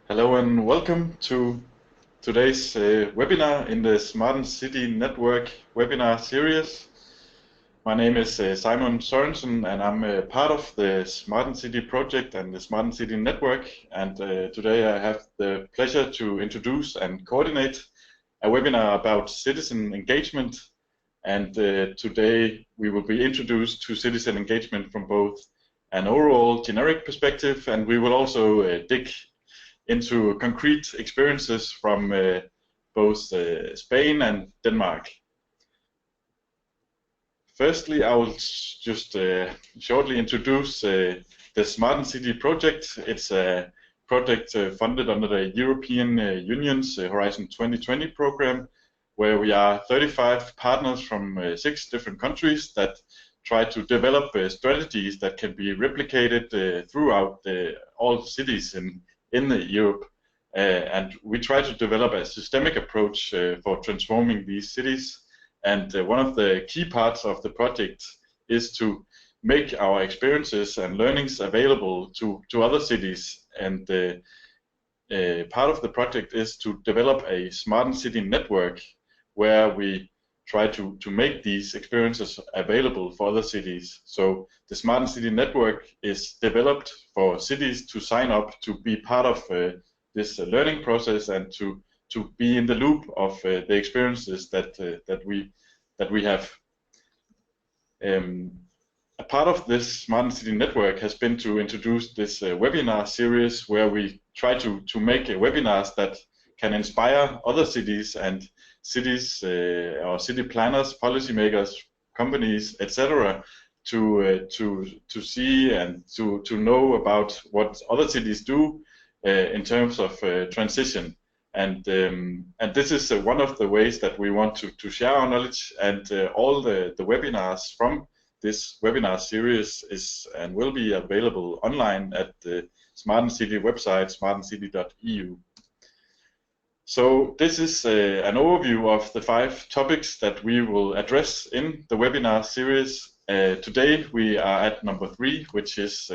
Hello and welcome to today's webinar in the SmartEnCity Network Webinar series. My name is Simon Sørensen and I'm part of the SmartEnCity project and the SmartEnCity Network, and today I have the pleasure to introduce and coordinate a webinar about citizen engagement, and today we will be introduced to citizen engagement from both an overall generic perspective, and we will also dig into concrete experiences from both Spain and Denmark. Firstly, I will just shortly introduce the SmartEnCity project. It's a project funded under the European Union's Horizon 2020 program, where we are 35 partners from 6 different countries that try to develop strategies that can be replicated throughout all cities in Europe, and we try to develop a systemic approach for transforming these cities. And one of the key parts of the project is to make our experiences and learnings available to other cities, and part of the project is to develop a SmartEnCity network where we try to make these experiences available for other cities. So the SmartEnCity network is developed for cities to sign up to be part of this learning process and to be in the loop of the experiences that we have. A part of this SmartEnCity network has been to introduce this webinar series where we try to make webinars that can inspire other cities and cities or city planners, policymakers, companies, etc., to see and to know about what other cities do in terms of transition. And this is one of the ways that we want to share our knowledge, and all the webinars from this webinar series is and will be available online at the SmartEnCity website, smartencity.eu. So this is an overview of the 5 topics that we will address in the webinar series. Today we are at number 3, which is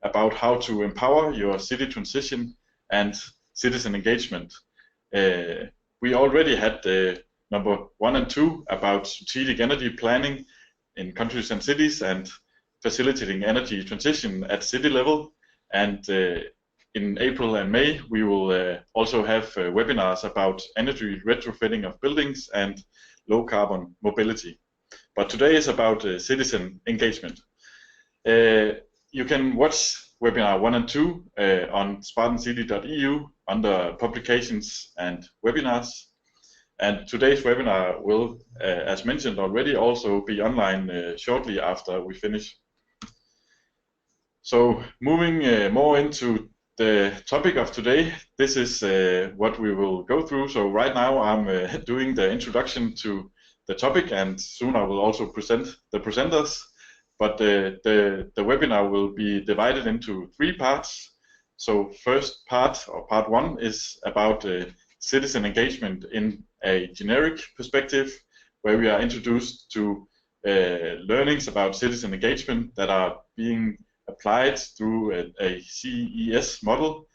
about how to empower your city transition and citizen engagement. We already had number 1 and 2 about strategic energy planning in countries and cities and facilitating energy transition at city level, and in April and May, we will also have webinars about energy retrofitting of buildings and low-carbon mobility. But today is about citizen engagement. You can watch webinar 1 and 2 on smartencity.eu under publications and webinars. And today's webinar will, as mentioned already, also be online shortly after we finish. So moving more into the topic of today, this is what we will go through. So right now I'm doing the introduction to the topic, and soon I will also present the presenters. But the webinar will be divided into 3 parts. So first part, or part 1, is about citizen engagement in a generic perspective, where we are introduced to learnings about citizen engagement that are being applied through a CES model,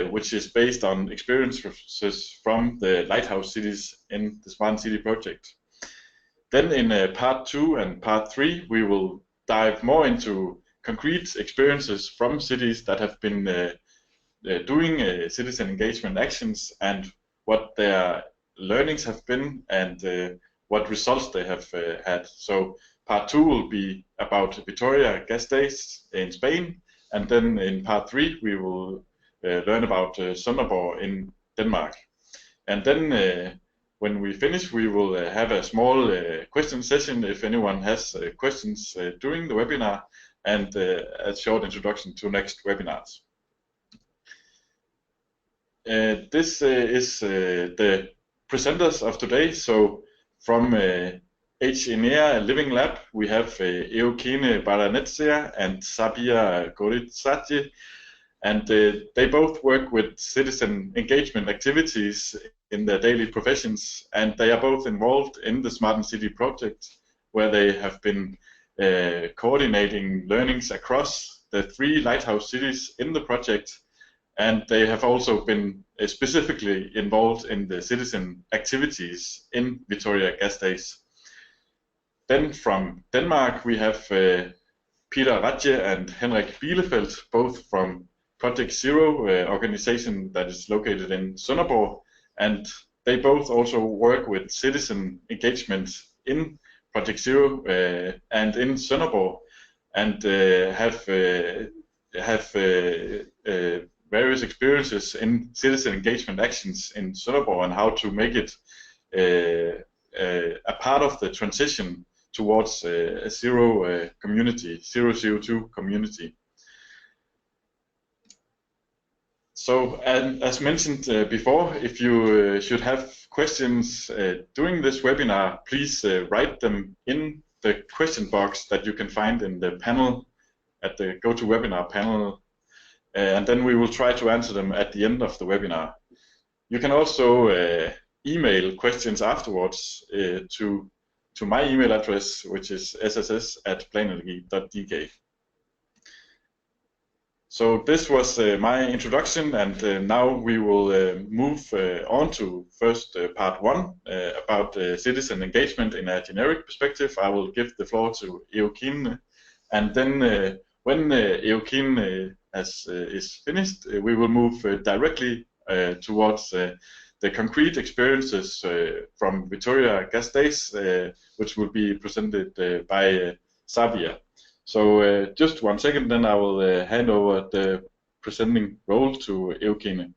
which is based on experiences from the lighthouse cities in the SmartEnCity project. Then in part 2 and part 3, we will dive more into concrete experiences from cities that have been doing citizen engagement actions and what their learnings have been and what results they have had. So part 2 will be about Vitoria gas stations in Spain, and then in part 3 we will learn about Sønderborg in Denmark. And then when we finish, we will have a small question session if anyone has questions during the webinar, and a short introduction to next webinars. This is the presenters of today. So from Xabier Living Lab, we have Eukene Barranetxea and Xabier Gorritxategi, and they both work with citizen engagement activities in their daily professions, and they are both involved in the SmartEnCity project, where they have been coordinating learnings across the 3 lighthouse cities in the project, and they have also been specifically involved in the citizen activities in Vitoria gas stations. Then from Denmark we have Peter Rathje and Henrik Bielefeldt, both from Project Zero organization that is located in Sønderborg, and they both also work with citizen engagement in Project Zero and in Sønderborg, and have various experiences in citizen engagement actions in Sønderborg and how to make it a part of the transition towards a zero community, zero CO2 community. So, and as mentioned before, if you should have questions during this webinar, please write them in the question box that you can find in the panel, at the GoToWebinar panel, and then we will try to answer them at the end of the webinar. You can also email questions afterwards to my email address, which is sss@planenergy.dk. So this was my introduction, and now we will move on to first part one about citizen engagement in a generic perspective. I will give the floor to Eukene, and then when Eukene is finished, we will move directly towards the concrete experiences from Vitoria gas stations, which will be presented by Xabier. So just 1 second, then I will hand over the presenting role to Eukene.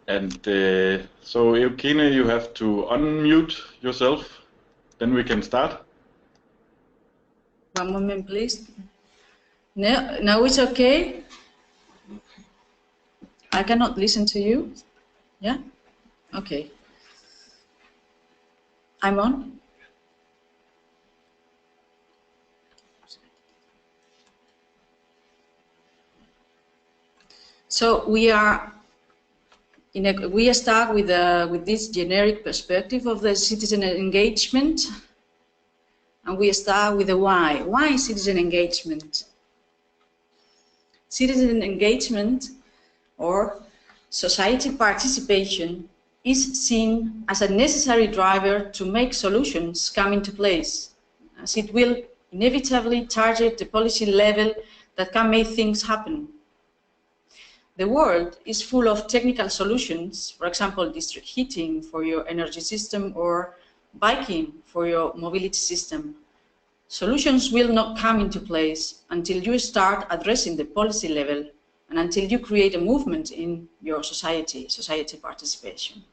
And so Eukene, you have to unmute yourself, then we can start. One moment, please. No, now it's okay. I cannot listen to you. Yeah? Okay. I'm on. So we are we start with this generic perspective of the citizen engagement, and we start with the why. Why citizen engagement? Citizen engagement, or society participation, is seen as a necessary driver to make solutions come into place, as it will inevitably target the policy level that can make things happen. The world is full of technical solutions, for example, district heating for your energy system or biking for your mobility system. Solutions will not come into place until you start addressing the policy level and until you create a movement in your society participation.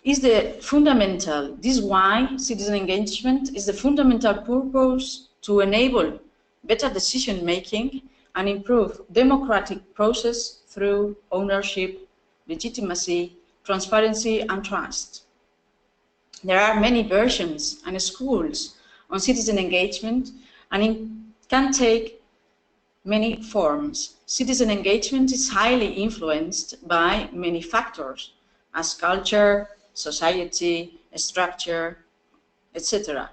This is why citizen engagement is the fundamental purpose to enable better decision making and improve democratic process through ownership, legitimacy, transparency, and trust. There are many versions and schools on citizen engagement, and it can take many forms. Citizen engagement is highly influenced by many factors, as culture, society, structure, etc.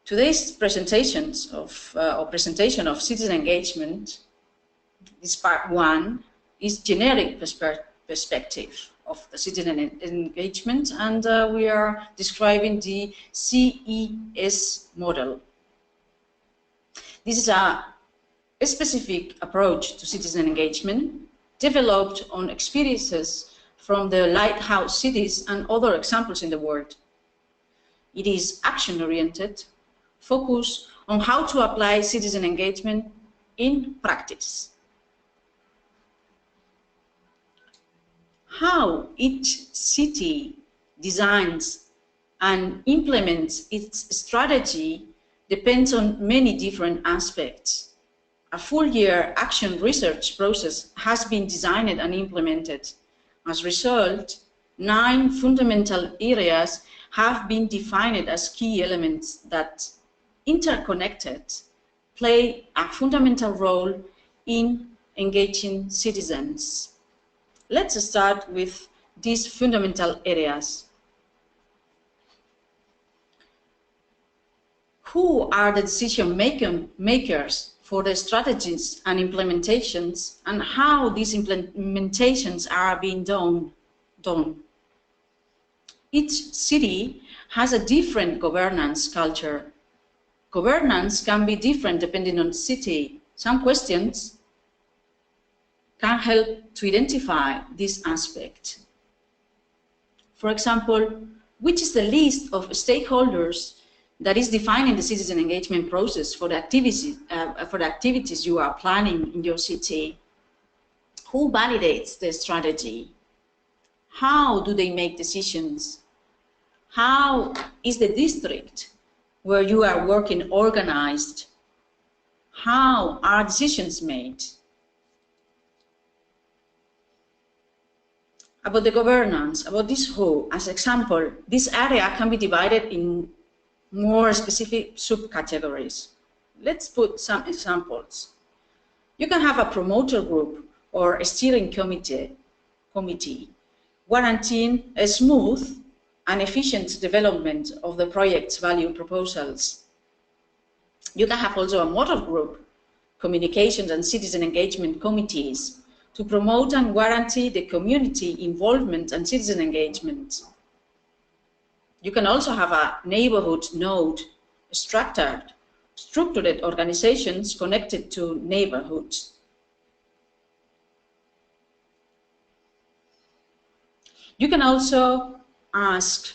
Today's presentation of citizen engagement, this part one, is generic perspective of the citizen engagement, and we are describing the CES model. This is a specific approach to citizen engagement developed on experiences from the lighthouse cities and other examples in the world. It is action-oriented, focused on how to apply citizen engagement in practice. How each city designs and implements its strategy depends on many different aspects. A full-year action research process has been designed and implemented, As a result, 9 fundamental areas have been defined as key elements that, interconnected, play a fundamental role in engaging citizens. Let's start with these fundamental areas. Who are the decision makers for the strategies and implementations, and how these implementations are being done? Each city has a different governance culture. Governance can be different depending on the city. Some questions can help to identify this aspect. For example, which is the list of stakeholders that is defining the citizen engagement process for the activities you are planning in your city? Who validates the strategy? How do they make decisions? How is the district where you are working organized? How are decisions made? About the governance, about this who, as example, this area can be divided in more specific subcategories. Let's put some examples. You can have a promoter group or a steering committee guaranteeing a smooth and efficient development of the project's value proposals. You can have also a motor group, communications and citizen engagement committees to promote and guarantee the community involvement and citizen engagement. You can also have a neighborhood node, structured organizations connected to neighborhoods. You can also ask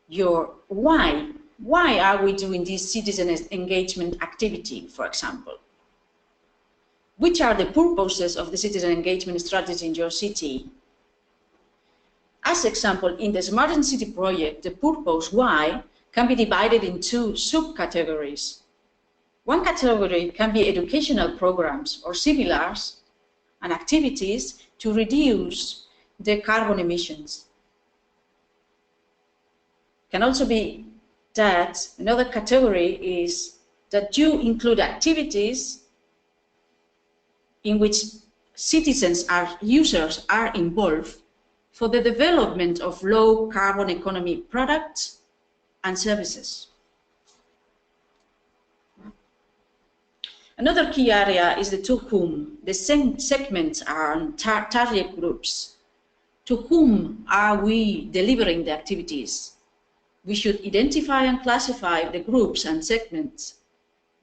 your why. Why are we doing this citizen engagement activity, for example? Which are the purposes of the citizen engagement strategy in your city? As example, in the SmartEnCity project, the purpose why can be divided in 2 subcategories. One category can be educational programs or similars and activities to reduce the carbon emissions. Can also be that another category is that you include activities in which citizens users are involved for the development of low carbon economy products and services. Another key area is the to whom. The segments are target groups. To whom are we delivering the activities? We should identify and classify the groups and segments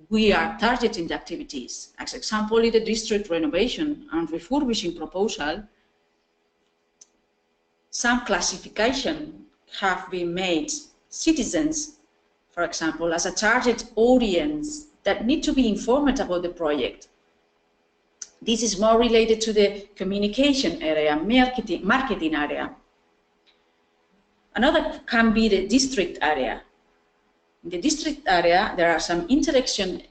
we are targeting the activities. As example, in the district renovation and refurbishing proposal, some classification have been made. Citizens, for example, as a target audience that need to be informed about the project. This is more related to the communication area, marketing area. Another can be the district area. In the district area, there are some interaction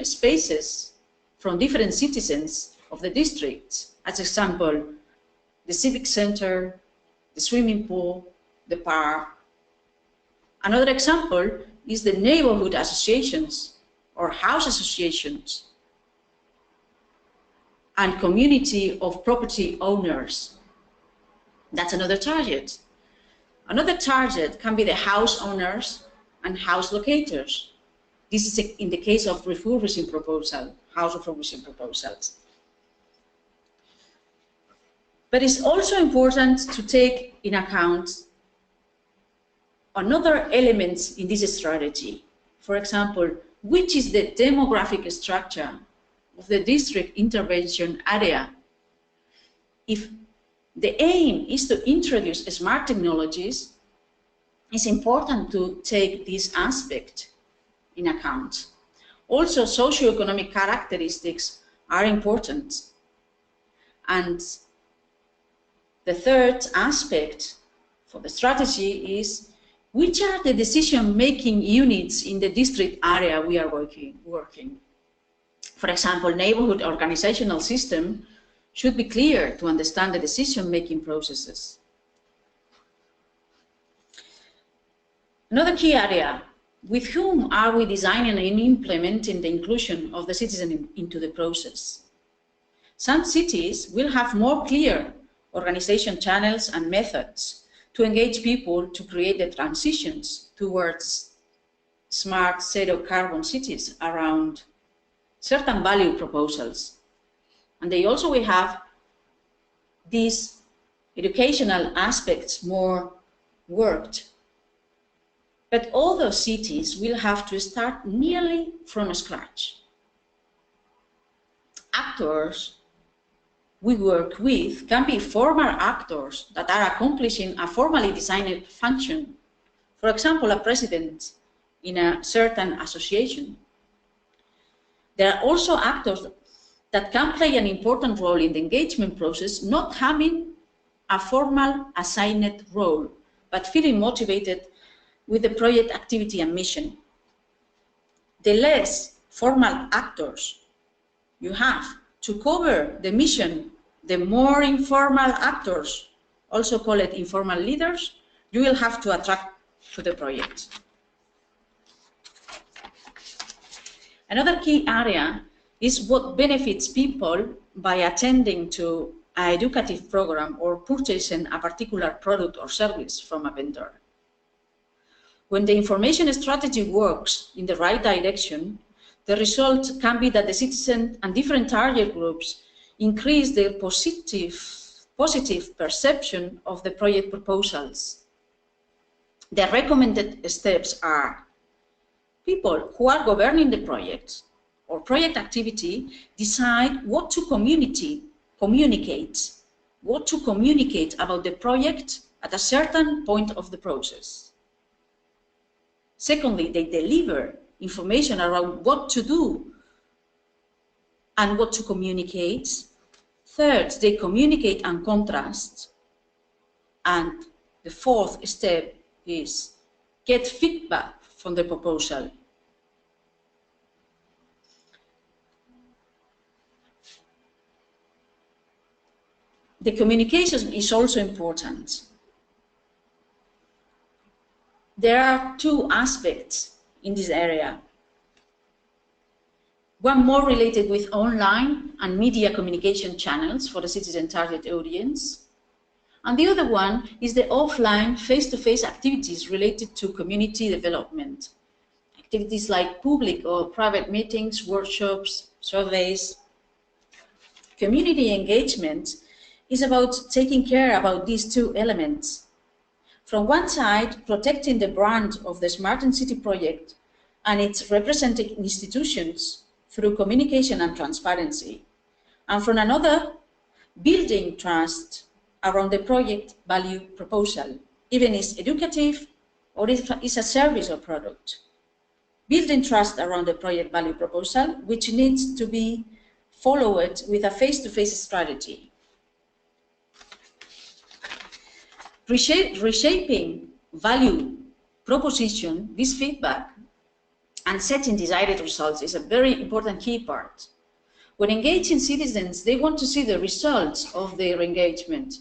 spaces from different citizens of the district. As example, the civic center, the swimming pool, the park. Another example is the neighborhood associations or house associations and community of property owners. That's another target. Another target can be the house owners and house locators. This is in the case of refurbishing proposal, house refurbishing proposals. But it's also important to take in account another element in this strategy. For example, which is the demographic structure of the district intervention area? If the aim is to introduce smart technologies, it's important to take this aspect in account. Also, socioeconomic characteristics are important. And the third aspect for the strategy is which are the decision-making units in the district area we are working. For example, neighborhood organizational system should be clear to understand the decision-making processes. Another key area: with whom are we designing and implementing the inclusion of the citizen into the process? Some cities will have more clear organization channels and methods to engage people to create the transitions towards smart zero-carbon cities around certain value proposals. And they also will have these educational aspects more worked. But all those cities will have to start nearly from scratch. Actors we work with can be former actors that are accomplishing a formally designed function. For example, a president in a certain association. There are also actors that can play an important role in the engagement process, not having a formal assigned role, but feeling motivated with the project activity and mission. The less formal actors you have to cover the mission, the more informal actors, also call it informal leaders, you will have to attract to the project. Another key area is what benefits people by attending to an educative program or purchasing a particular product or service from a vendor. When the information strategy works in the right direction, the result can be that the citizen and different target groups increase their positive perception of the project proposals. The recommended steps are: people who are governing the project or project activity decide what to communicate about the project at a certain point of the process. Secondly, they deliver information around what to do and what to communicate. Third, they communicate and contrast. And the fourth step is get feedback from the proposal. The communication is also important. There are two aspects in this area. One more related with online and media communication channels for the citizen target audience. And the other one is the offline face-to-face activities related to community development. Activities like public or private meetings, workshops, surveys. Community engagement is about taking care about these two elements. From one side, protecting the brand of the SmartEnCity project and its represented institutions through communication and transparency. And from another, building trust around the project value proposal, even if it's educative or if it's a service or product. Building trust around the project value proposal, which needs to be followed with a face-to-face strategy. Reshaping value proposition, this feedback, and setting desired results is a very important key part. When engaging citizens, they want to see the results of their engagement.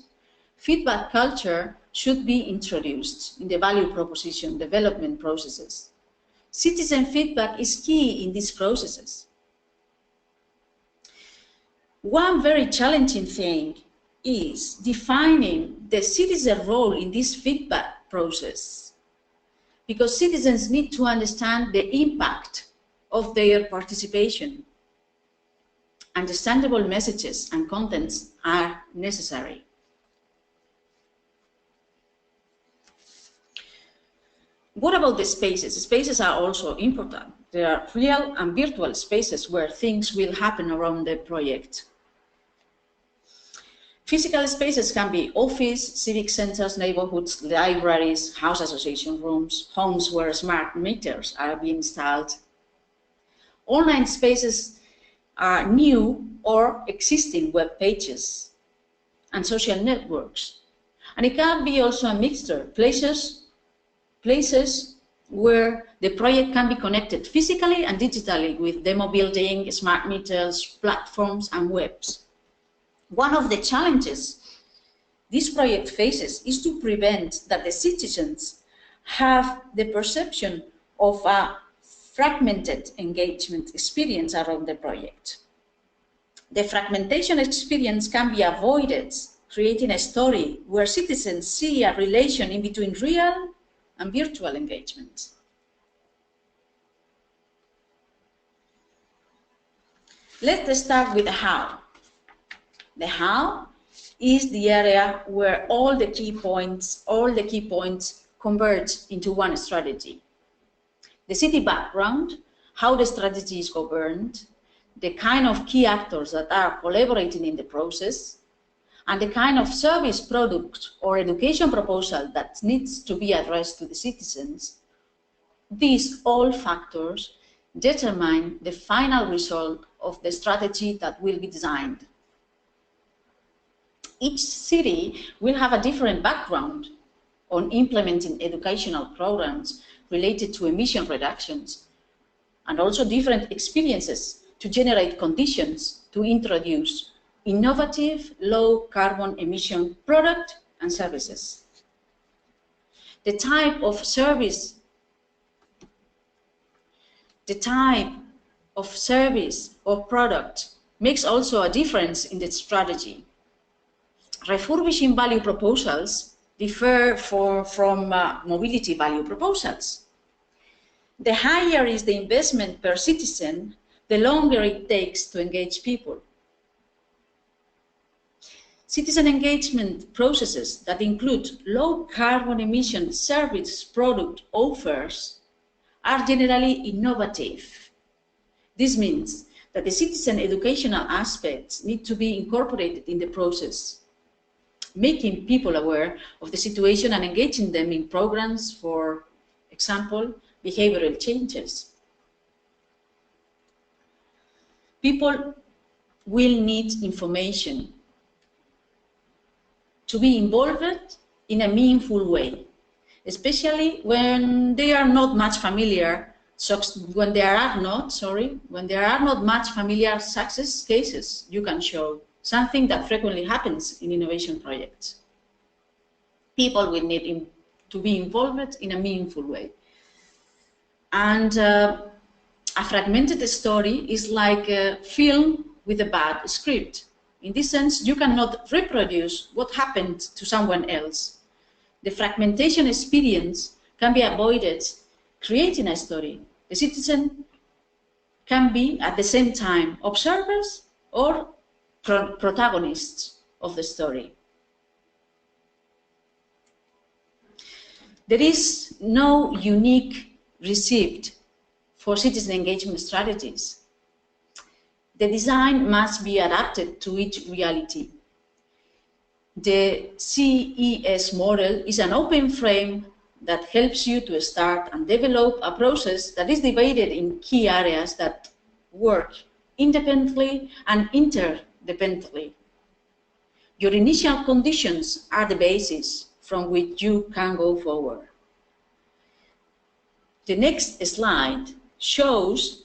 Feedback culture should be introduced in the value proposition development processes. Citizen feedback is key in these processes. One very challenging thing is defining the citizen role in this feedback process, because citizens need to understand the impact of their participation. Understandable messages and contents are necessary. What about the spaces? Spaces are also important. There are real and virtual spaces where things will happen around the project. Physical spaces can be office, civic centers, neighborhoods, libraries, house association rooms, homes where smart meters are being installed. Online spaces are new or existing web pages and social networks. And it can be also a mixture, places where the project can be connected physically and digitally with demo building, smart meters, platforms, and webs. One of the challenges this project faces is to prevent that the citizens have the perception of a fragmented engagement experience around the project. The fragmentation experience can be avoided, creating a story where citizens see a relation in between real and virtual engagement. Let's start with the how. The how is the area where all the key points converge into one strategy. The city background, how the strategy is governed, the kind of key actors that are collaborating in the process, and the kind of service, product, or education proposal that needs to be addressed to the citizens. These all factors determine the final result of the strategy that will be designed. Each city will have a different background on implementing educational programs related to emission reductions, and also different experiences to generate conditions to introduce innovative low-carbon emission product and services. The type of service or product makes also a difference in the strategy. Refurbishing value proposals differ from mobility value proposals. The higher is the investment per citizen, the longer it takes to engage people. Citizen engagement processes that include low carbon emission service product offers are generally innovative. This means that the citizen educational aspects need to be incorporated in the process, making people aware of the situation and engaging them in programs, for example, behavioral changes. People will need information to be involved in a meaningful way, especially when they are not much familiar, when there are not much familiar success cases you can show, something that frequently happens in innovation projects. People will need to be involved in a meaningful way. And a fragmented story is like a film with a bad script. In this sense, you cannot reproduce what happened to someone else. The fragmentation experience can be avoided creating a story. The citizen can be at the same time observers or protagonists of the story. There is no unique recipe for citizen engagement strategies. The design must be adapted to each reality. The CES model is an open frame that helps you to start and develop a process that is divided in key areas that work independently and interdependently. Your initial conditions are the basis from which you can go forward. The next slide shows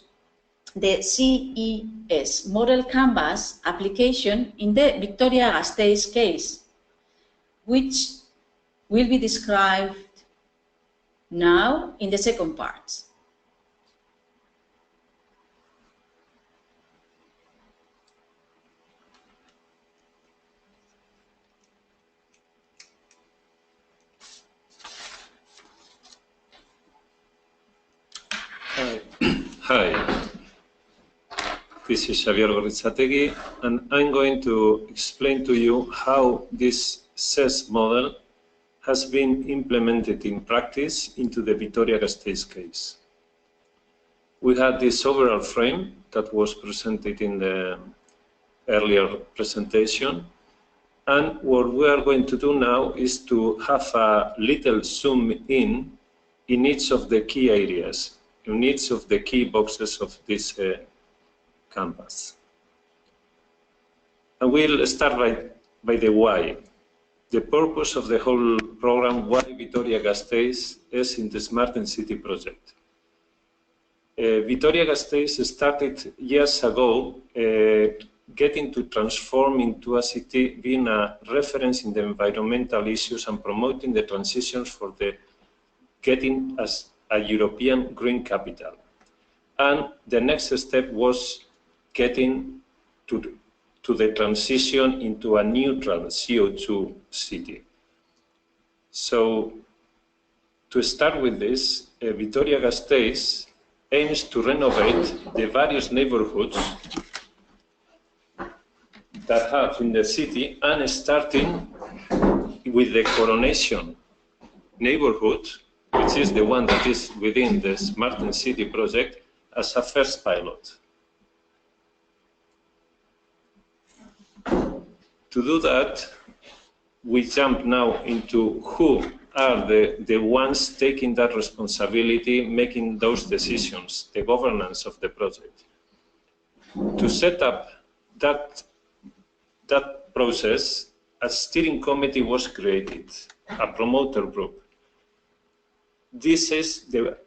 the CES model canvas application in the Vitoria-Gasteiz case, which will be described now in the second part. Hi, this is Xabier Gorritxategi, and I'm going to explain to you how this CES model has been implemented in practice into the Vitoria-Gasteiz case. We had this overall frame that was presented in the earlier presentation, and what we are going to do now is to have a little zoom in each of the key areas, in each of the key boxes of this canvas. And we'll start by the why. The purpose of the whole program, why Vitoria-Gasteiz is in the SmartEnCity project. Vitoria-Gasteiz started years ago getting to transform into a city, being a reference in the environmental issues and promoting the transitions for the getting as a European green capital. And the next step was getting to the transition into a neutral CO2 city. So to start with this, Vitoria-Gasteiz aims to renovate the various neighborhoods that have in the city, and starting with the Coronation neighborhood, which is the one that is within the SmartEnCity project, as a first pilot. To do that, we jump now into who are the ones taking that responsibility, making those decisions, the governance of the project. To set up that process, a steering committee was created, a promoter group. This is the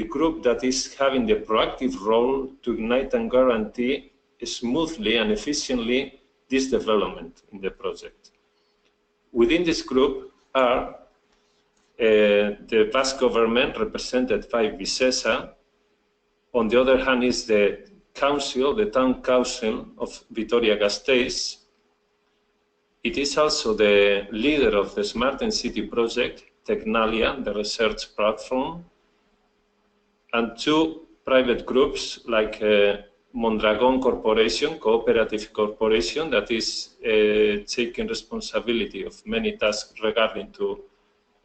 group that is having the proactive role to ignite and guarantee smoothly and efficiently this development in the project. Within this group are the Basque government, represented by Visesa. On the other hand is the council, the town council of Vitoria-Gasteiz. It is also the leader of the SmartEnCity project, Tecnalia, the research platform, and two private groups like Mondragon Corporation, Cooperative Corporation, that is taking responsibility of many tasks regarding to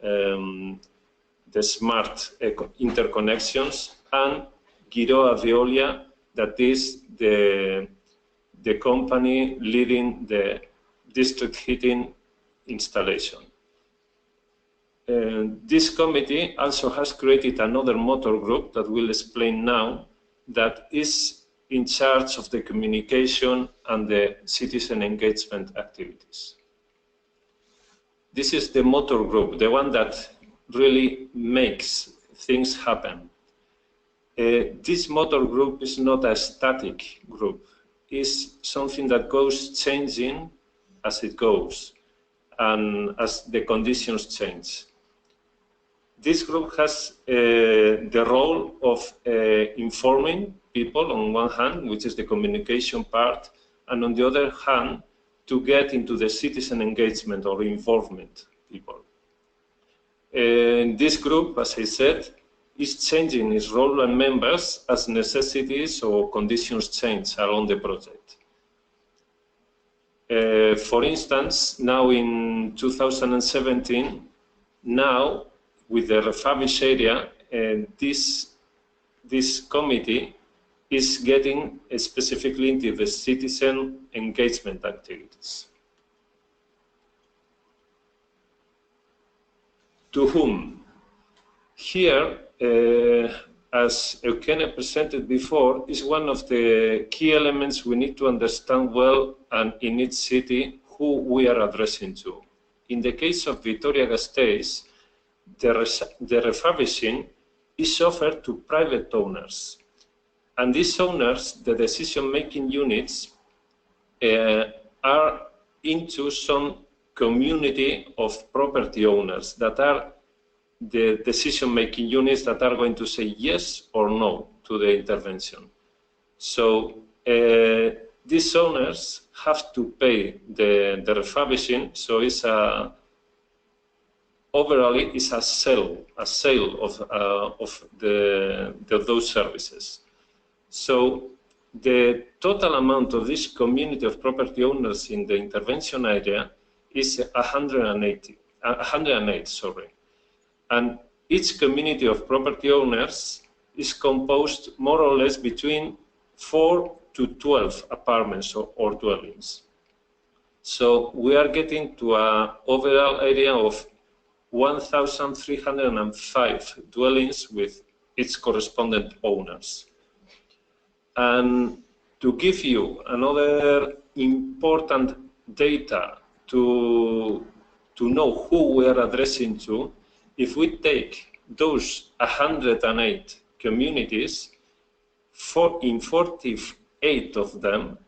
the smart interconnections, and Giroa Veolia, that is the company leading the district heating installation. This committee also has created another motor group that we'll explain now, that is in charge of the communication and the citizen engagement activities. This is the motor group, the one that really makes things happen. This motor group is not a static group. It's something that goes changing as it goes and as the conditions change. This group has the role of informing people on one hand, which is the communication part, and on the other hand, to get into the citizen engagement or involvement people. This group, as I said, is changing its role and members as necessities or conditions change around the project. For instance, now in 2017, now with the refurbished area, this committee is getting specifically into the citizen engagement activities. To whom? Here, as Eukene presented before, is one of the key elements we need to understand well, and in each city, who we are addressing to. In the case of Vitoria-Gasteiz, the refurbishing is offered to private owners. And these owners, the decision-making units, are into some community of property owners that are the decision-making units that are going to say yes or no to the intervention. So these owners have to pay the refurbishing, so it's overall it's a sale of those services. So the total amount of this community of property owners in the intervention area is 108. And each community of property owners is composed more or less between 4 to 12 apartments or dwellings. So we are getting to an overall area of 1,305 dwellings with its correspondent owners. And to give you another important data to know who we are addressing to, if we take those 108 communities, in 48 of them,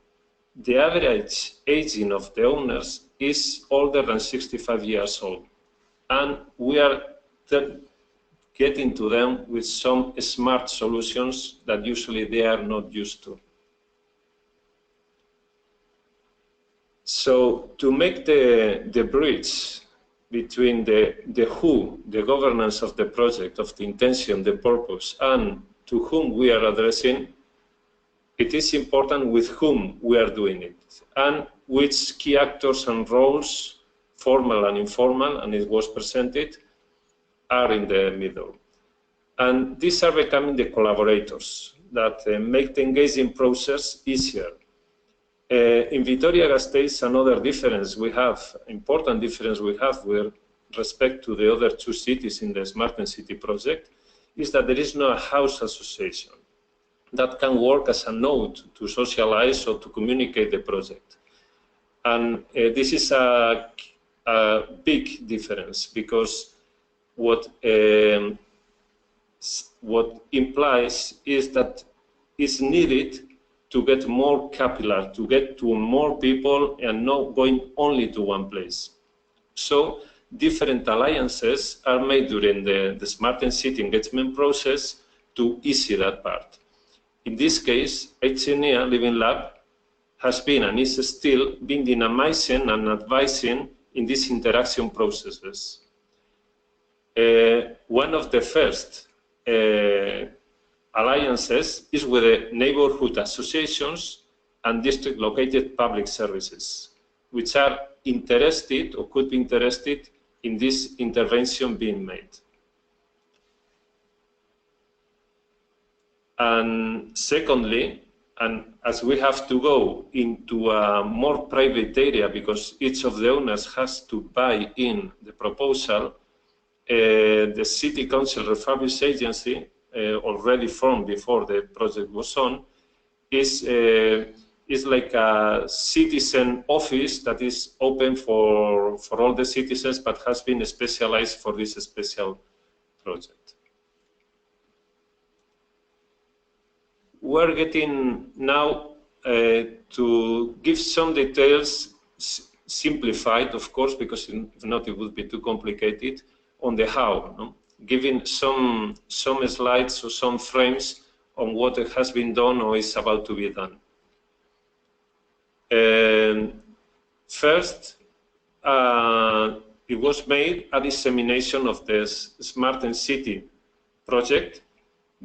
the average aging of the owners is older than 65 years old. And we are getting to them with some smart solutions that usually they are not used to. So to make the bridge between the who, the governance of the project, of the intention, the purpose, and to whom we are addressing, it is important with whom we are doing it, and which key actors and roles, formal and informal, and it was presented, are in the middle. And these are becoming the collaborators that make the engaging process easier. In Vitoria-Gasteiz, another difference we have, important difference we have with respect to the other two cities in the SmartEnCity project, is that there is no house association that can work as a node to socialize or to communicate the project. And this is a big difference, because what implies is that it's needed to get more capillary, to get to more people and not going only to one place. So different alliances are made during the SmartEnCity engagement process to ease that part. In this case, Eukene Living Lab has been and is still being dynamizing and advising in these interaction processes. One of the first alliances is with the neighborhood associations and district located public services, which are interested or could be interested in this intervention being made. And secondly, and as we have to go into a more private area because each of the owners has to buy in the proposal, the City Council Refurbish Agency, already formed before the project was on, is like a citizen office that is open for all the citizens, but has been specialized for this special project. We're getting now to give some details, simplified, of course, because if not, it would be too complicated, on the how, no? Giving some slides or some frames on what has been done or is about to be done. First, it was made a dissemination of the SmartEnCity project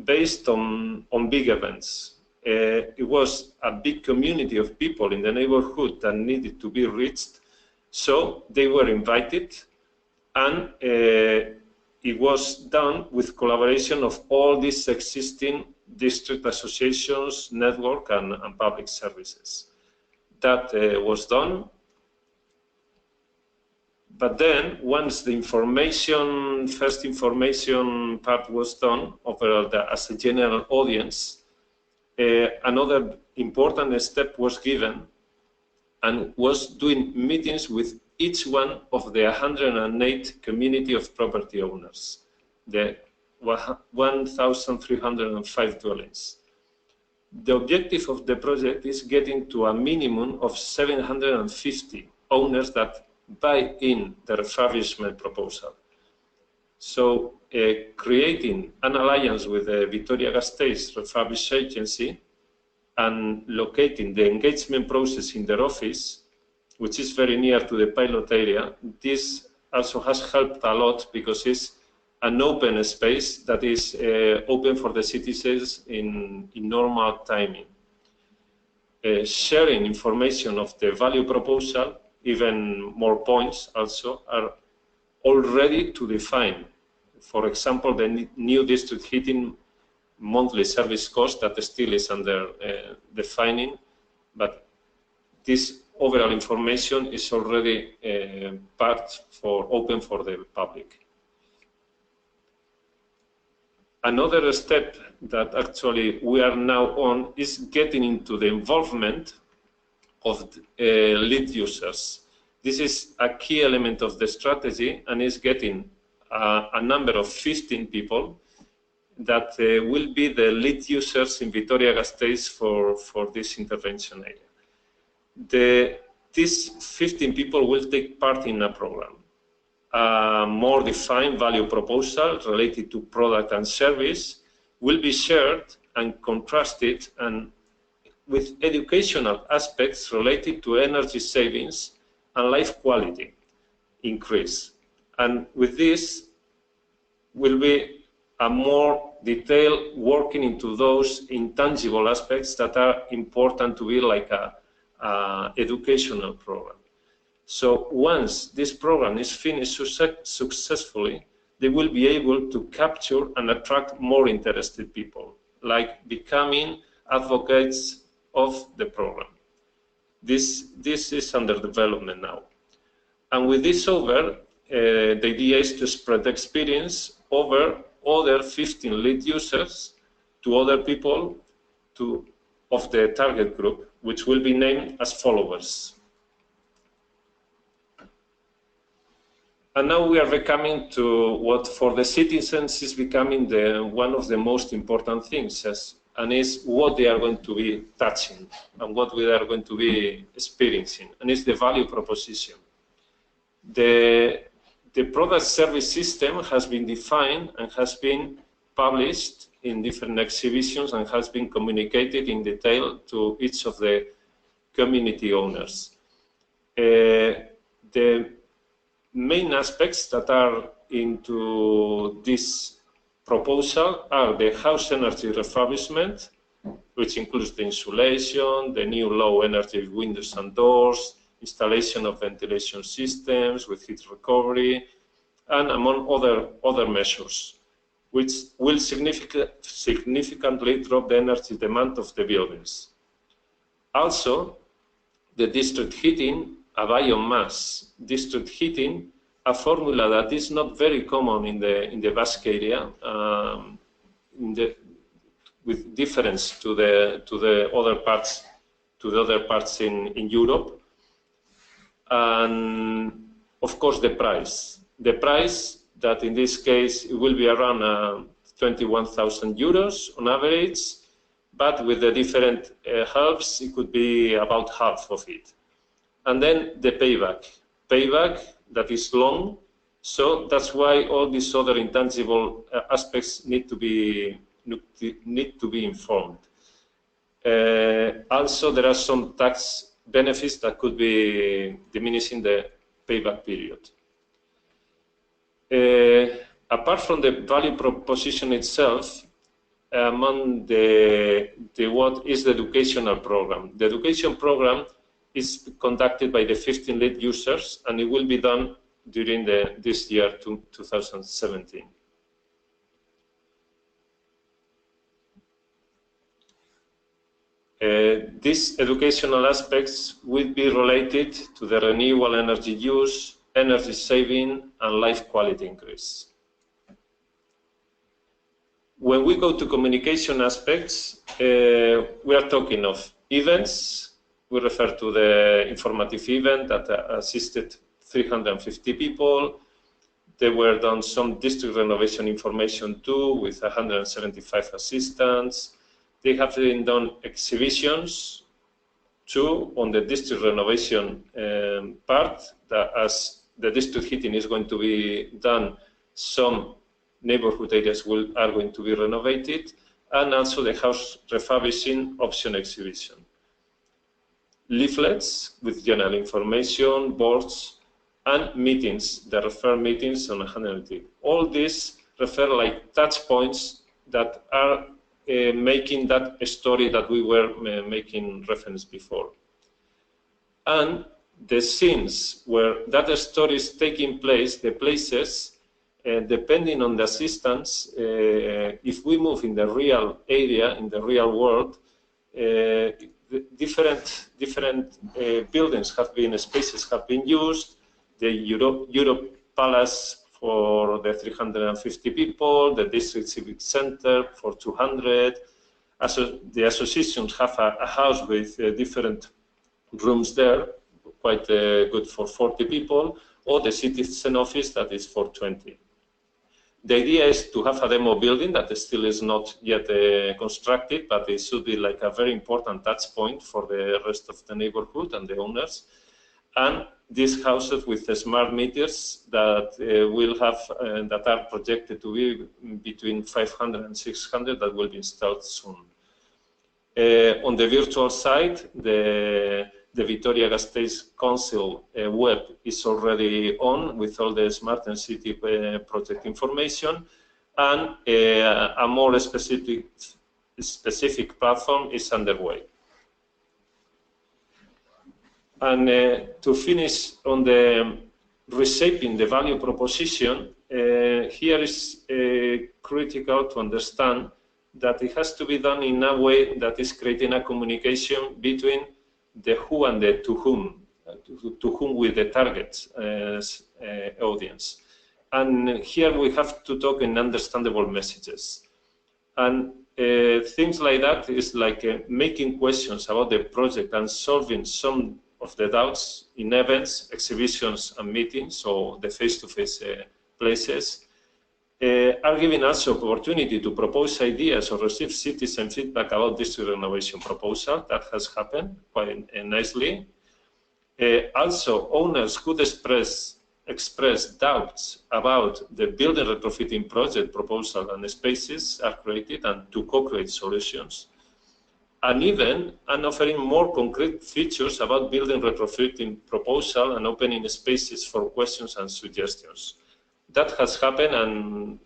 based on big events. It was a big community of people in the neighborhood that needed to be reached, so they were invited, and it was done with collaboration of all these existing district associations, network, and public services. That was done. But then, once the first information part was done overall as a general audience, another important step was given, and was doing meetings with each one of the 108 community of property owners, the 1,305 dwellings. The objective of the project is getting to a minimum of 750 owners that buy in the refurbishment proposal. So creating an alliance with the Vitoria-Gasteiz Refurbish Agency and locating the engagement process in their office, which is very near to the pilot area, this also has helped a lot because it's an open space that is open for the citizens in normal timing. Sharing information of the value proposal, even more points also, are already to define. For example, the new district heating monthly service cost that still is under defining, but this overall information is already open for the public. Another step that actually we are now on is getting into the involvement of lead users. This is a key element of the strategy, and is getting a number of 15 people that will be the lead users in Vitoria-Gasteiz for this intervention area. these 15 people will take part in a program. A more defined value proposal related to product and service will be shared and contrasted and with educational aspects related to energy savings and life quality increase. And with this will be a more detailed working into those intangible aspects that are important to be like a educational program. So once this program is finished successfully, they will be able to capture and attract more interested people, like becoming advocates of the program. This is under development now. And with this over, the idea is to spread the experience over other 15 lead users to other people of the target group, which will be named as followers. And now we are coming to what for the citizens is becoming one of the most important things, and is what they are going to be touching and what we are going to be experiencing, and it's the value proposition. The product service system has been defined and has been published in different exhibitions and has been communicated in detail to each of the community owners. The main aspects that are into this proposal are the house energy refurbishment, which includes the insulation, the new low energy windows and doors, installation of ventilation systems with heat recovery, and among other measures, which will significantly drop the energy demand of the buildings. Also, the district heating, a biomass district heating, a formula that is not very common in the Basque area, with difference to the other parts in Europe. And of course the price. The price that in this case it will be around 21,000 euros on average, but with the different halves it could be about half of it. And then the payback that is long, so that's why all these other intangible aspects need to be informed. Also, there are some tax benefits that could be diminishing the payback period. Apart from the value proposition itself, among what is the educational program? The education program is conducted by the 15 lead users, and it will be done during this year, 2017. These educational aspects will be related to the renewable energy use, energy saving, and life quality increase. When we go to communication aspects, we are talking of events. We refer to the informative event that assisted 350 people. There were done some district renovation information too, with 175 assistants. They have been done exhibitions too on the district renovation part, that as the district heating is going to be done, some neighborhood areas are going to be renovated, and also the house refurbishing option exhibition. Leaflets with general information, boards, and meetings, the refer meetings on 180. All these refer like touch points that are making that story that we were making reference before. And the scenes where that story is taking place, the places, depending on the assistance, if we move in the real area, in the real world, different buildings have been, spaces have been used. The Europe Palace for the 350 people, the District Civic Center for 200. The associations have a house with different rooms there, quite good for 40 people, or the citizen office that is for 20. The idea is to have a demo building that still is not yet constructed, but it should be like a very important touch point for the rest of the neighborhood and the owners. And these houses with the smart meters that will have that are projected to be between 500 and 600 that will be installed soon. On the virtual side, the Vitoria-Gasteiz Council web is already on with all the SmartEnCity project information, and a more specific platform is underway. And to finish on the reshaping the value proposition, here is critical to understand that it has to be done in a way that is creating a communication between the who and the to whom with the target audience. And here we have to talk in understandable messages. And things like that is like making questions about the project and solving some of the doubts in events, exhibitions, and meetings, or the face-to-face places, are giving us the opportunity to propose ideas or receive citizen feedback about this renovation proposal. That has happened quite nicely. Also, owners could express doubts about the building retrofitting project proposal, and spaces are created and to co-create solutions. And even offering more concrete features about building retrofitting proposal and opening spaces for questions and suggestions. That has happened, and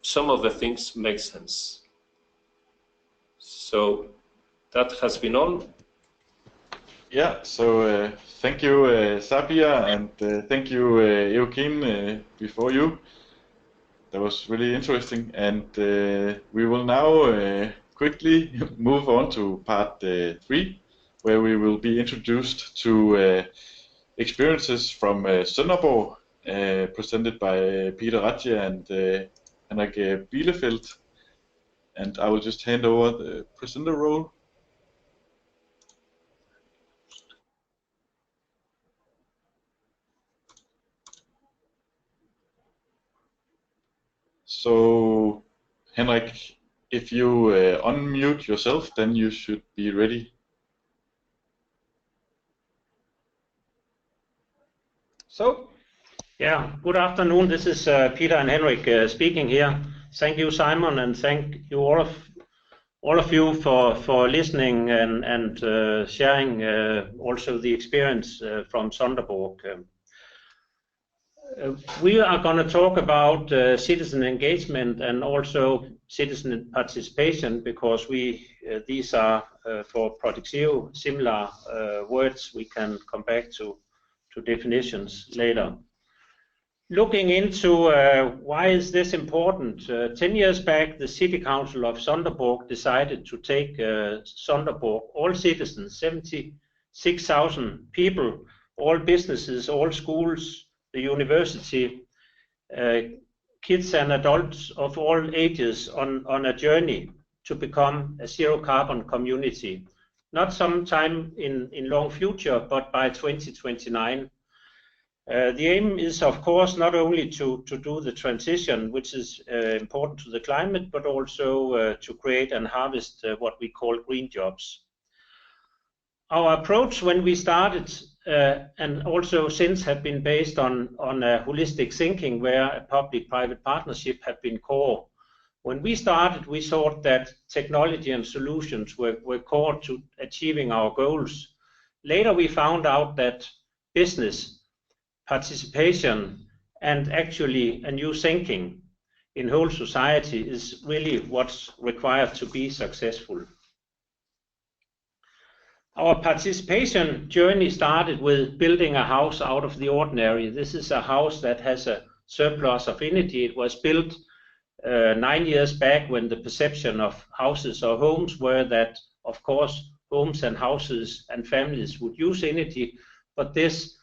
some of the things make sense. So that has been all. Yeah, so thank you, Xabier, and thank you, Eukene, before you. That was really interesting, and we will now quickly move on to part 3, where we will be introduced to experiences from Sønderborg, presented by Peter Rathje and Henrik Bielefeldt. And I will just hand over the presenter role. So, Henrik, if you unmute yourself, then you should be ready. So, yeah, good afternoon. This is Peter and Henrik speaking here. Thank you, Simon, and thank you all of you for listening and sharing also the experience from Sønderborg. We are going to talk about citizen engagement and also citizen participation, because these are for Protexeo similar words. We can come back to definitions later. Looking into why is this important, 10 years back the City Council of Sønderborg decided to take Sønderborg, all citizens, 76,000 people, all businesses, all schools, the university, kids and adults of all ages on a journey to become a zero carbon community. Not sometime in long future, but by 2029. The aim is, of course, not only to do the transition, which is important to the climate, but also to create and harvest what we call green jobs. Our approach when we started, and also since, have been based on a holistic thinking where a public-private partnership have been core. When we started, we thought that technology and solutions were core to achieving our goals. Later we found out that business, participation, and actually a new thinking in whole society is really what's required to be successful. Our participation journey started with building a house out of the ordinary. This is a house that has a surplus of energy. It was built 9 years back, when the perception of houses or homes were that, of course, homes and houses and families would use energy, but this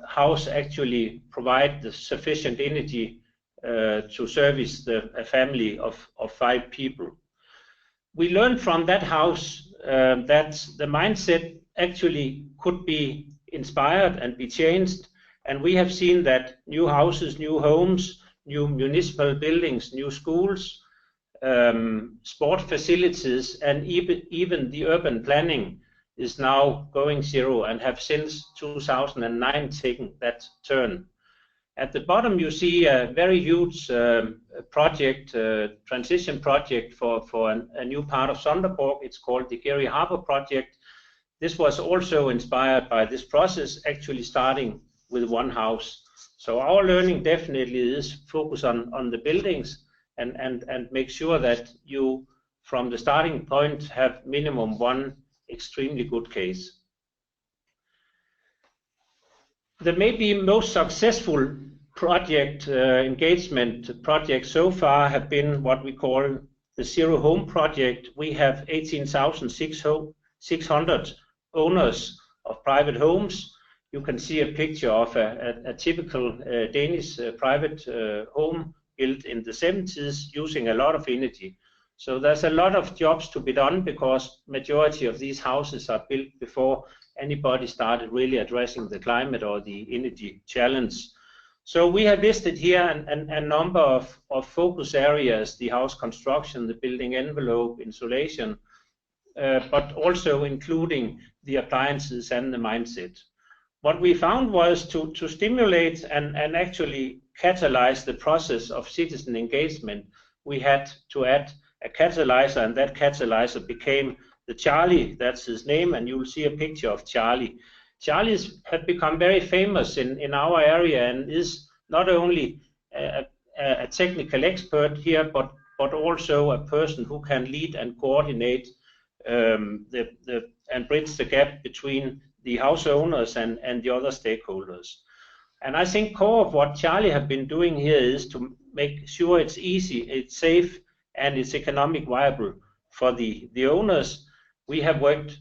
house actually provide the sufficient energy to service a family of 5 people. We learned from that house that the mindset actually could be inspired and be changed, and we have seen that new houses, new homes, new municipal buildings, new schools, sport facilities, and even the urban planning is now going zero and have since 2009 taken that turn. At the bottom you see a very huge project, transition project for a new part of Sonderborg. It's called the Gary Harbor project. This was also inspired by this process, actually starting with one house. So our learning definitely is focus on the buildings and make sure that you, from the starting point, have minimum one extremely good case. The maybe most successful project engagement projects so far have been what we call the Zero Home project. We have 18,600 owners of private homes. You can see a picture of a typical Danish private home built in the 70s using a lot of energy. So there's a lot of jobs to be done because majority of these houses are built before anybody started really addressing the climate or the energy challenge. So we have listed here a number of focus areas: the house construction, the building envelope, insulation, but also including the appliances and the mindset. What we found was to stimulate and actually catalyze the process of citizen engagement, we had to add a catalyzer, and that catalyzer became the Charlie. That's his name, and you'll see a picture of Charlie. Charlie have become very famous in our area and is not only a technical expert here, but also a person who can lead and coordinate and bridge the gap between the house owners and the other stakeholders. And I think core of what Charlie have been doing here is to make sure it's easy, it's safe, and it's economic viable for the owners. We have worked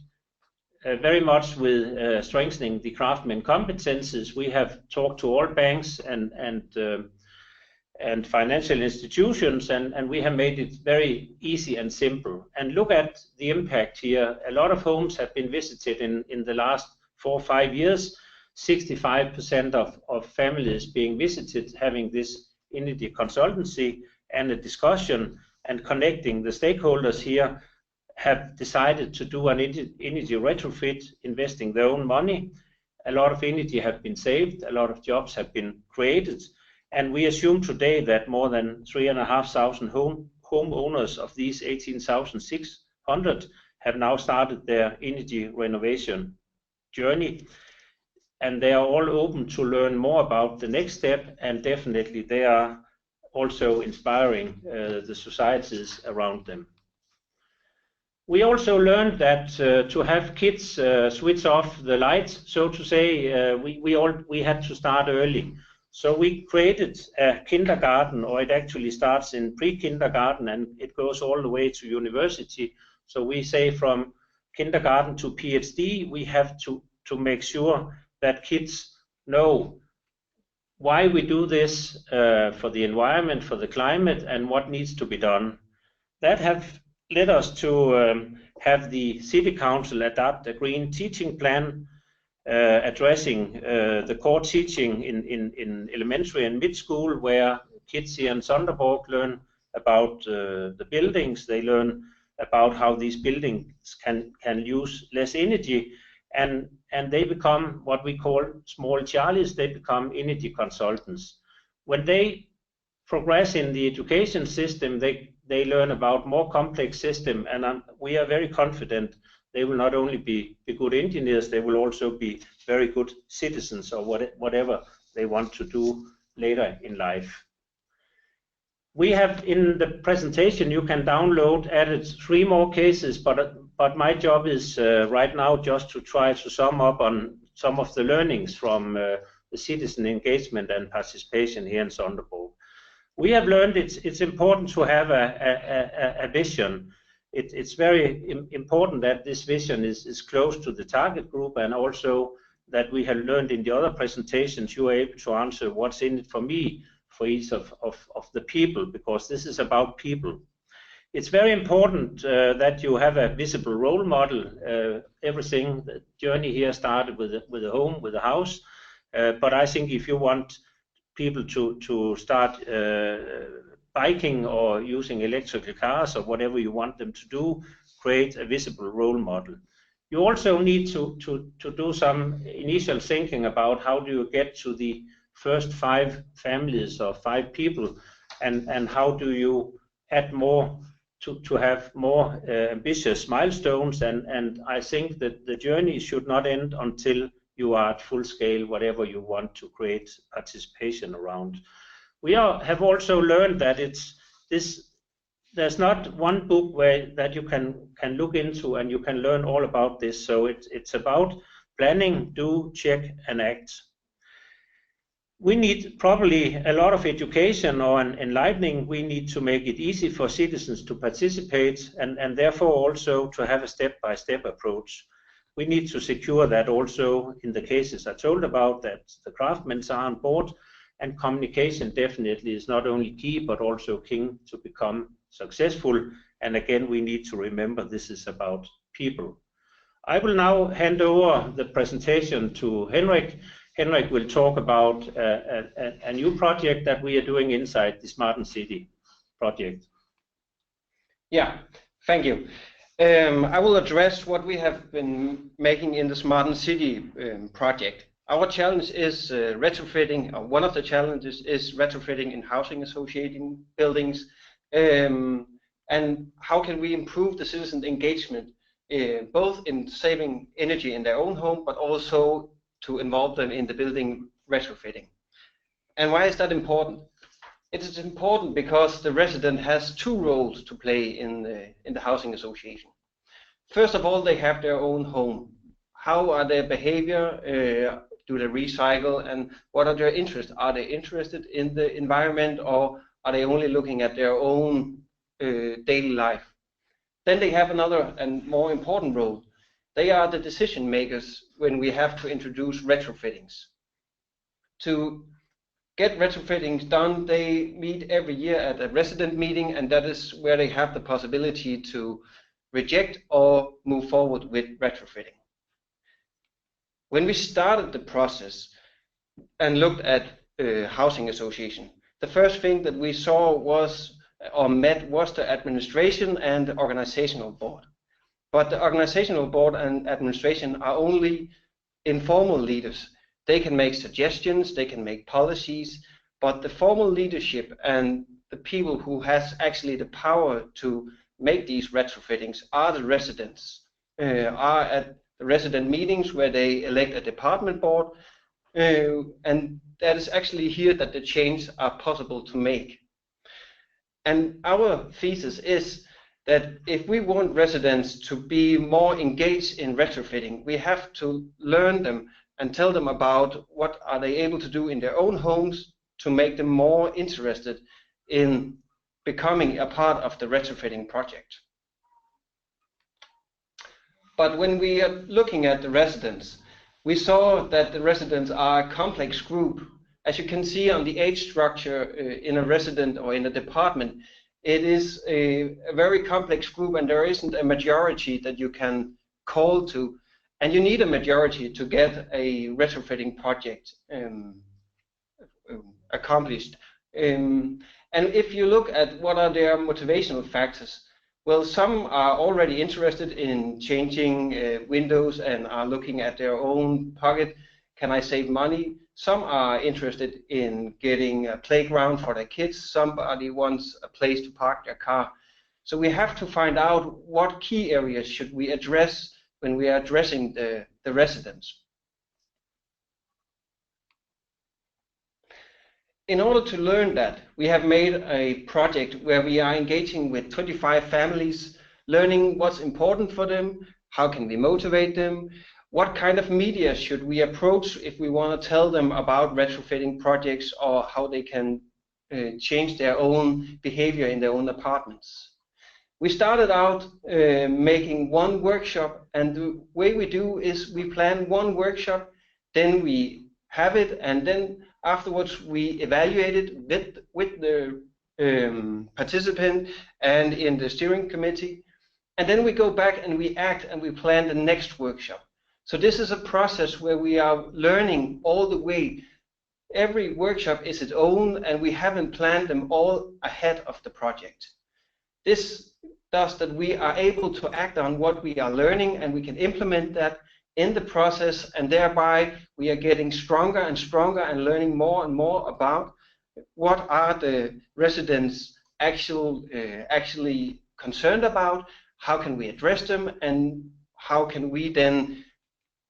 very much with strengthening the craftsman competences. We have talked to all banks and financial institutions, and we have made it very easy and simple. And look at the impact here. A lot of homes have been visited in the last 4 or 5 years. 65% of families being visited having this energy consultancy and a discussion and connecting the stakeholders here have decided to do an energy retrofit, investing their own money. A lot of energy have been saved, a lot of jobs have been created, and we assume today that more than 3,500 homeowners of these 18,600 have now started their energy renovation journey. And they are all open to learn more about the next step, and definitely they are also inspiring the societies around them. We also learned that to have kids switch off the lights, so to say, we had to start early. So we created a kindergarten, or it actually starts in pre-kindergarten and it goes all the way to university. So we say from kindergarten to PhD, we have to make sure that kids know why we do this for the environment, for the climate, and what needs to be done. That have led us to have the City Council adopt a green teaching plan addressing the core teaching in elementary and mid-school, where kids here in Sonderborg learn about the buildings. They learn about how these buildings can use less energy, and they become what we call small Charlies. They become energy consultants. When they progress in the education system, they learn about more complex system, and we are very confident they will not only be good engineers, they will also be very good citizens, or whatever they want to do later in life. We have in the presentation, you can download, added 3 more cases, but my job is right now just to try to sum up on some of the learnings from the citizen engagement and participation here in Sonderborg. We have learned it's important to have a vision. It's very important that this vision is close to the target group, and also that we have learned in the other presentations you are able to answer what's in it for me, for each of the people, because this is about people. It's very important that you have a visible role model. Everything, the journey here started with a home, with a house, but I think if you want people to start biking or using electrical cars or whatever you want them to do. Create a visible role model. You also need to do some initial thinking about how do you get to the first 5 families or 5 people, and how do you add more to have more ambitious milestones, and I think that the journey should not end until you are at full scale, whatever you want to create participation around. We have also learned that there's not one book that you can look into and you can learn all about this. So it's about planning, do, check, and act. We need probably a lot of education or enlightening. We need to make it easy for citizens to participate, and therefore also to have a step-by-step approach. We need to secure that also in the cases I told about, that the craftsmen are on board, and communication definitely is not only key but also king to become successful. And again, we need to remember this is about people. I will now hand over the presentation to Henrik. Henrik will talk about a new project that we are doing inside the SmartEnCity project. Yeah, thank you. I will address what we have been making in the SmartEnCity project. Our challenge is retrofitting, or one of the challenges is retrofitting in housing associating buildings, and how can we improve the citizen engagement, both in saving energy in their own home, but also to involve them in the building retrofitting. And why is that important? It is important because the resident has 2 roles to play in the housing association. First of all, they have their own home. How are their behavior? Do they recycle? And what are their interests? Are they interested in the environment, or are they only looking at their own daily life? Then they have another and more important role. They are the decision makers when we have to introduce retrofittings. To get retrofittings done, they meet every year at a resident meeting, and that is where they have the possibility to reject or move forward with retrofitting. When we started the process and looked at housing association, the first thing that we saw was, or met, was the administration and the organizational board. But the organizational board and administration are only informal leaders. They can make suggestions, they can make policies, but the formal leadership and the people who has actually the power to make these retrofittings are the residents, are at the resident meetings where they elect a department board, and that is actually here that the changes are possible to make. And our thesis is that if we want residents to be more engaged in retrofitting, we have to learn them and tell them about what are they able to do in their own homes to make them more interested in becoming a part of the retrofitting project. But when we are looking at the residents, we saw that the residents are a complex group. As you can see on the age structure in a resident or in a department, it is a very complex group, and there isn't a majority that you can call to. And you need a majority to get a retrofitting project accomplished. And if you look at what are their motivational factors, well, some are already interested in changing windows and are looking at their own pocket. Can I save money? Some are interested in getting a playground for their kids. Somebody wants a place to park their car. So we have to find out what key areas should we address when we are addressing the residents. In order to learn that, we have made a project where we are engaging with 25 families, learning what's important for them, how can we motivate them, what kind of media should we approach if we want to tell them about retrofitting projects or how they can change their own behavior in their own apartments. We started out making one workshop, and the way we do is we plan one workshop, then we have it, and then afterwards we evaluate it with the participant and in the steering committee, and then we go back and we act and we plan the next workshop. So this is a process where we are learning all the way Every workshop is its own, and we haven't planned them all ahead of the project. This does that we are able to act on what we are learning, and we can implement that in the process, and thereby we are getting stronger and stronger and learning more and more about what are the residents actually concerned about, how can we address them, and how can we then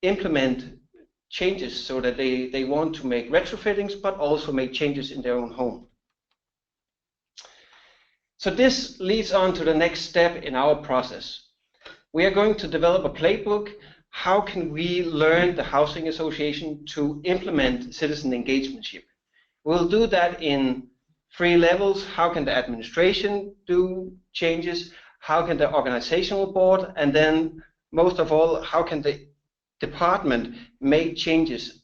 implement changes so that they want to make retrofittings but also make changes in their own home. So this leads on to the next step in our process. We are going to develop a playbook. How can we learn the housing association to implement citizen engagementship? We'll do that in 3 levels. How can the administration do changes? How can the organizational board? And then most of all, how can the department make changes?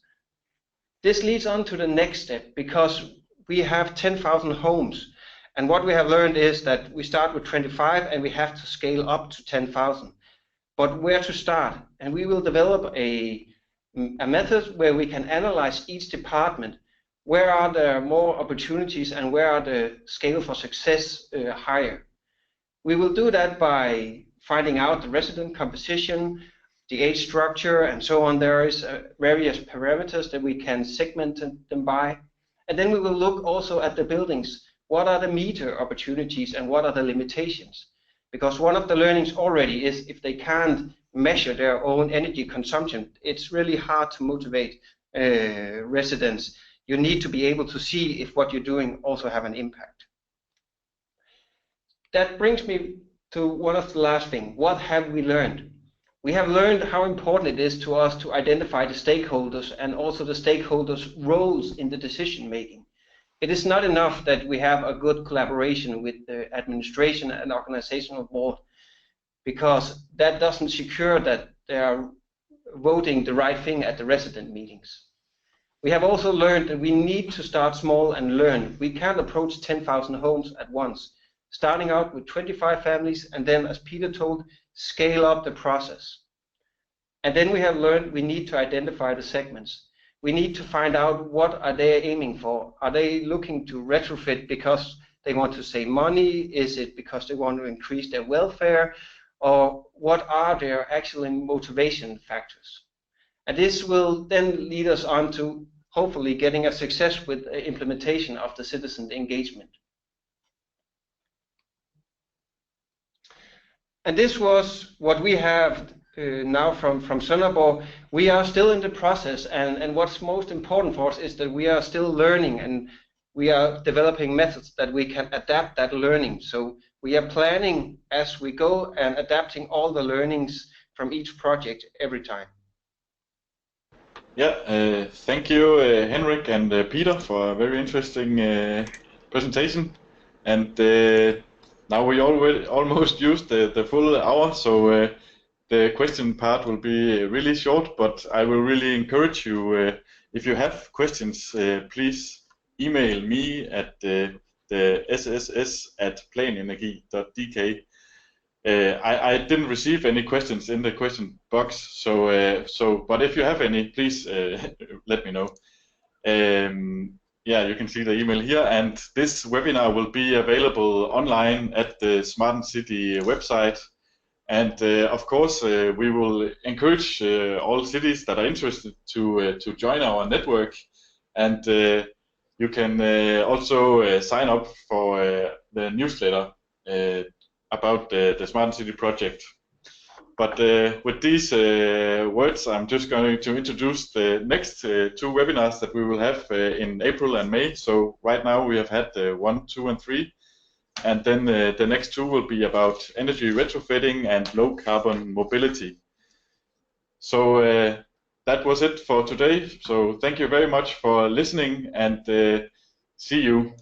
This leads on to the next step, because we have 10,000 homes. And what we have learned is that we start with 25 and we have to scale up to 10,000. But where to start? And we will develop a method where we can analyze each department. Where are there more opportunities and where are the scale for success higher? We will do that by finding out the resident composition, the age structure, and so on. There is various parameters that we can segment them by. And then we will look also at the buildings. What are the meter opportunities and what are the limitations? Because one of the learnings already is if they can't measure their own energy consumption, it's really hard to motivate residents. You need to be able to see if what you're doing also have an impact. That brings me to one of the last things. What have we learned? We have learned how important it is to us to identify the stakeholders and also the stakeholders' roles in the decision making. It is not enough that we have a good collaboration with the administration and organizational board, because that doesn't secure that they are voting the right thing at the resident meetings. We have also learned that we need to start small and learn. We can't approach 10,000 homes at once. Starting out with 25 families and then, as Peter told, scale up the process. And then we have learned we need to identify the segments. We need to find out what are they aiming for. Are they looking to retrofit because they want to save money? Is it because they want to increase their welfare? Or what are their actual motivation factors? And this will then lead us on to hopefully getting a success with the implementation of the citizen engagement. And this was what we have now from Sønderborg. We are still in the process, and what's most important for us is that we are still learning and we are developing methods that we can adapt that learning. So we are planning as we go and adapting all the learnings from each project every time. Yeah, thank you, Henrik and Peter, for a very interesting presentation. And now we already almost used the full hour, so the question part will be really short, but I will really encourage you, if you have questions, please email me at the sss@planenergi.dk. I didn't receive any questions in the question box, but if you have any, please let me know. Yeah, you can see the email here, and this webinar will be available online at the SmartEnCity website. And of course, we will encourage all cities that are interested to join our network, and you can also sign up for the newsletter about the SmartEnCity project. But with these words, I'm just going to introduce the next 2 webinars that we will have in April and May. So right now we have had 1, 2, and 3. And then the next 2 will be about energy retrofitting and low carbon mobility. So that was it for today. So thank you very much for listening, and see you.